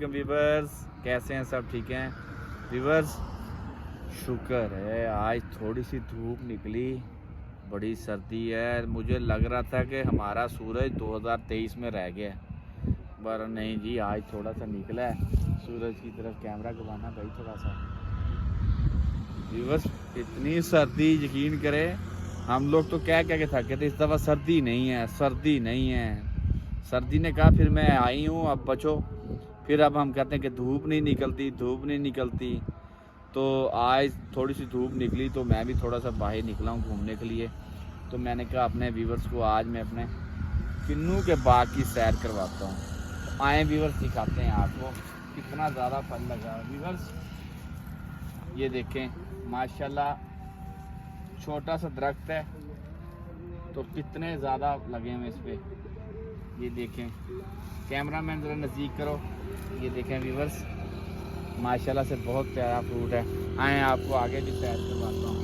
Viewers कैसे हैं? सब ठीक हैं व्यूवर्स? शुक्र है आज थोड़ी सी धूप निकली, बड़ी सर्दी है। मुझे लग रहा था कि हमारा सूरज 2023 में रह गया, पर नहीं जी, आज थोड़ा सा निकला है। सूरज की तरफ कैमरा घुमाना भाई थोड़ा सा। व्यूवर्स इतनी सर्दी, यकीन करें हम लोग तो कह के थके थे इस दफ़ा सर्दी नहीं है, सर्दी नहीं है। सर्दी ने कहा फिर मैं आई हूँ, अब बचो। फिर अब हम कहते हैं कि धूप नहीं निकलती, धूप नहीं निकलती। तो आज थोड़ी सी धूप निकली तो मैं भी थोड़ा सा बाहर निकला हूँ घूमने के लिए। तो मैंने कहा अपने व्यूवर्स को आज मैं अपने किन्नू के बाग की सैर करवाता हूँ। तो आए व्यूवर्स, दिखाते हैं आपको कितना ज़्यादा फल लगा व्यूवर्स। ये देखें माशाल्लाह, छोटा सा दरख्त है तो कितने ज़्यादा लगे हुए इस पर। ये देखें, कैमरा मैन ज़रा नज़दीक करो। ये देखें व्यूवर्स, माशाल्लाह से बहुत प्यारा फ्रूट है। आए आपको आगे भी सैर करवाता हूँ।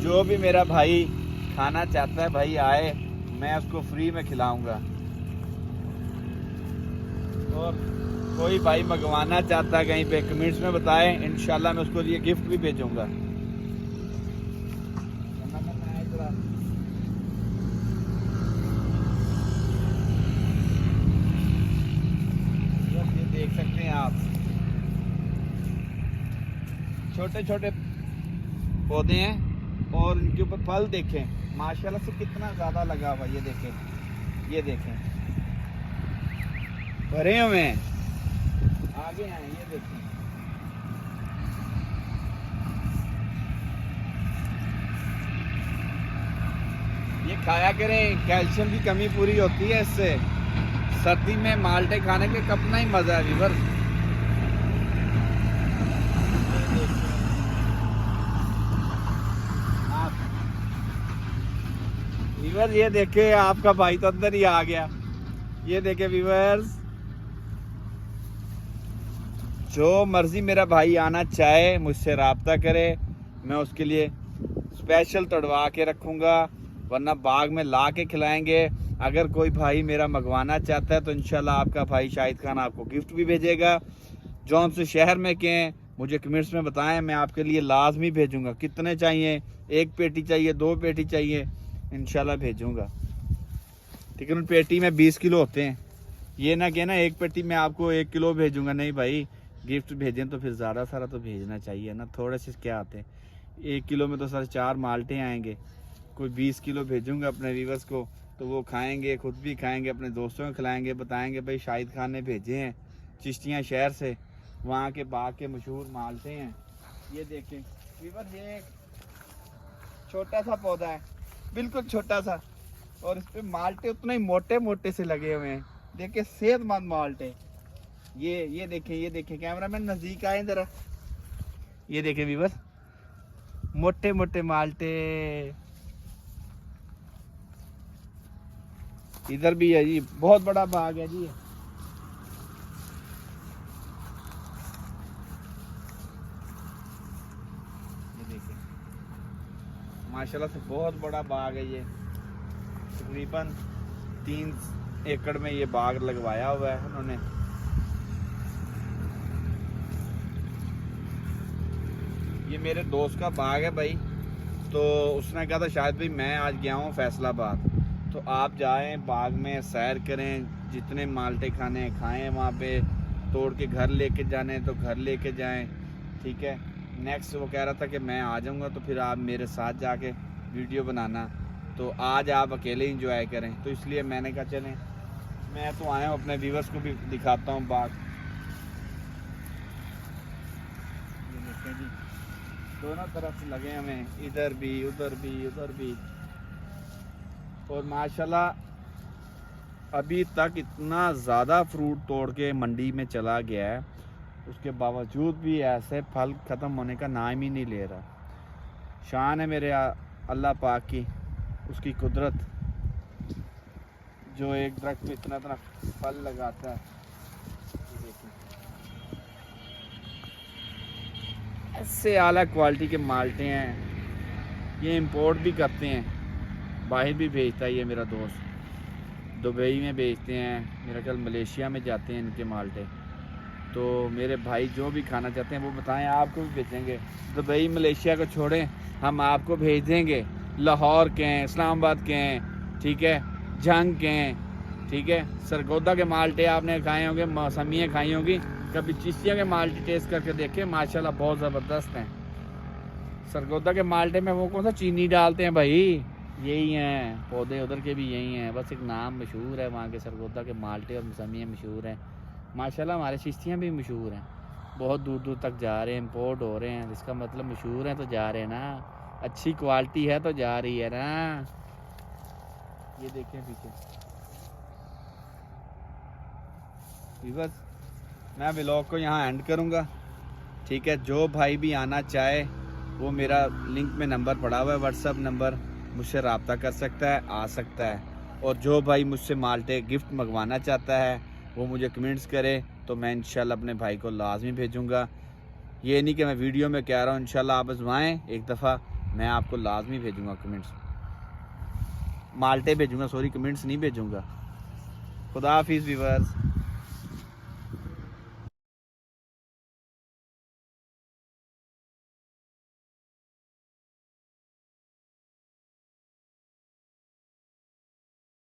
जो भी मेरा भाई खाना चाहता है भाई आए, मैं उसको फ्री में खिलाऊंगा। और कोई भाई मंगवाना चाहता है कहीं पे कमेंट्स में बताएं, इंशाल्लाह मैं उसको लिए गिफ्ट भी भेजूंगा। देख सकते हैं आप, छोटे छोटे पौधे हैं और इनके ऊपर फल देखें माशाल्लाह से कितना ज़्यादा लगा हुआ। ये देखें, ये देखें भरे हुए हैं, आगे हैं। ये देखें, ये खाया करें, कैल्शियम की कमी पूरी होती है इससे। सर्दी में माल्टे खाने के कितना ही मज़ा है व्यूअर। व्यूअर ये देखे, आपका भाई तो अंदर ही आ गया। ये देखे व्यूअर्स, जो मर्जी मेरा भाई आना चाहे मुझसे रब्ता करे, मैं उसके लिए स्पेशल तोड़वा के रखूँगा, वरना बाग में ला के खिलाएंगे। अगर कोई भाई मेरा मंगवाना चाहता है तो इंशाल्लाह आपका भाई शाहिद खान आपको गिफ्ट भी भेजेगा। जौन से शहर में के मुझे कमेंट्स में बताएं, मैं आपके लिए लाजमी भेजूँगा। कितने चाहिए? 1 पेटी चाहिए, 2 पेटी चाहिए, इंशाल्लाह भेजूँगा। ठीक है, उन पेटी में 20 किलो होते हैं। ये ना कहना 1 पेटी में आपको 1 किलो भेजूँगा, नहीं भाई। गिफ्ट भेजें तो फिर ज़्यादा सारा तो भेजना चाहिए ना, थोड़े से क्या आते हैं। 1 किलो में तो सर 4 माल्टे आएंगे। कोई 20 किलो भेजूँगा अपने व्यूअर्स को, तो वो खाएंगे, खुद भी खाएंगे, अपने दोस्तों को खिलाएंगे, बताएंगे भाई शाहिद खान ने भेजे हैं चिश्तियाँ शहर से, वहाँ के बाग के मशहूर माल्टे हैं। ये देखें व्यूअर्स, ये एक छोटा सा पौधा है, बिल्कुल छोटा सा, और इस पे माल्टे उतने ही मोटे मोटे से लगे हुए हैं। देखिए सेहतमंद माल्टे। ये देखें, ये देखें, कैमरामैन नज़दीक आए ज़रा। ये देखें व्यूअर्स, मोटे मोटे माल्टे। इधर भी है जी, बहुत बड़ा बाग है जी। ये देखिए माशाल्लाह से बहुत बड़ा बाग है। ये तकरीबन 3 एकड़ में ये बाग लगवाया हुआ है उन्होंने। ये मेरे दोस्त का बाग है भाई, तो उसने कहा था शायद भाई मैं आज गया हूँ फैसलाबाद, तो आप जाएं बाग में सैर करें, जितने माल्टे खाने हैं खाएं, वहाँ पे तोड़ के घर लेके जाने तो घर लेके जाएं। ठीक है, नेक्स्ट वो कह रहा था कि मैं आ जाऊँगा तो फिर आप मेरे साथ जाके वीडियो बनाना, तो आज आप अकेले इंजॉय करें। तो इसलिए मैंने कहा चलें, मैं तो आया हूँ, अपने व्यूअर्स को भी दिखाता हूँ बाग। ये देखें जी, दोनों तरफ लगे हमें, इधर भी उधर भी उधर भी। और माशाल्लाह अभी तक इतना ज़्यादा फ्रूट तोड़ के मंडी में चला गया है, उसके बावजूद भी ऐसे फल ख़त्म होने का नाम ही नहीं ले रहा। शान है मेरे अल्लाह पाक की, उसकी कुदरत, जो एक दरख्त में इतना इतना फल लगाता है। ऐसे आला क्वालिटी के माल्टे हैं। ये इंपोर्ट भी करते हैं, बाहर भी भेजता है ये मेरा दोस्त। दुबई में बेचते हैं, मेरा ख्याल मलेशिया में जाते हैं इनके माल्टे। तो मेरे भाई जो भी खाना चाहते हैं वो बताएं, आपको भी भेजेंगे। दुबई मलेशिया को छोड़ें, हम आपको भेज देंगे। लाहौर के हैं, इस्लामाबाद के हैं, ठीक है, जंग के हैं, ठीक है। सरगोदा के माल्टे आपने खाए होंगे, मौसमियाँ खाई होंगी, कभी चिश्तिया के माल्टे टेस्ट करके देखें, माशाल्लाह बहुत ज़बरदस्त हैं। सरगोदा के माल्टे में वो कौन सा चीनी डालते हैं भाई, यही हैं पौधे, उधर के भी यही हैं, बस एक नाम मशहूर है वहाँ के। सरगोदा के माल्टे और मौसमियाँ मशहूर हैं माशाल्लाह। हमारे चिश्तियाँ भी मशहूर हैं, बहुत दूर दूर तक जा रहे हैं, इम्पोर्ट हो रहे हैं। इसका मतलब मशहूर हैं तो जा रहे हैं ना, अच्छी क्वालिटी है तो जा रही है ना। ये देखें पीछे बस। मैं व्लॉग को यहाँ एंड करूँगा, ठीक है। जो भाई भी आना चाहे वो मेरा लिंक में नंबर पड़ा हुआ है, व्हाट्सअप नंबर, मुझसे रब्ता कर सकता है, आ सकता है। और जो भाई मुझसे माल्टे गिफ्ट मंगवाना चाहता है वो मुझे कमेंट्स करे, तो मैं इंशाल्लाह अपने भाई को लाजमी भेजूँगा। ये नहीं कि मैं वीडियो में कह रहा हूँ, इंशाल्लाह आप आजमाएं एक दफ़ा, मैं आपको लाजमी भेजूँगा कमेंट्स, माल्टे भेजूँगा, सॉरी कमेंट्स नहीं भेजूँगा। खुदा हाफिज़ व्यूअर्स।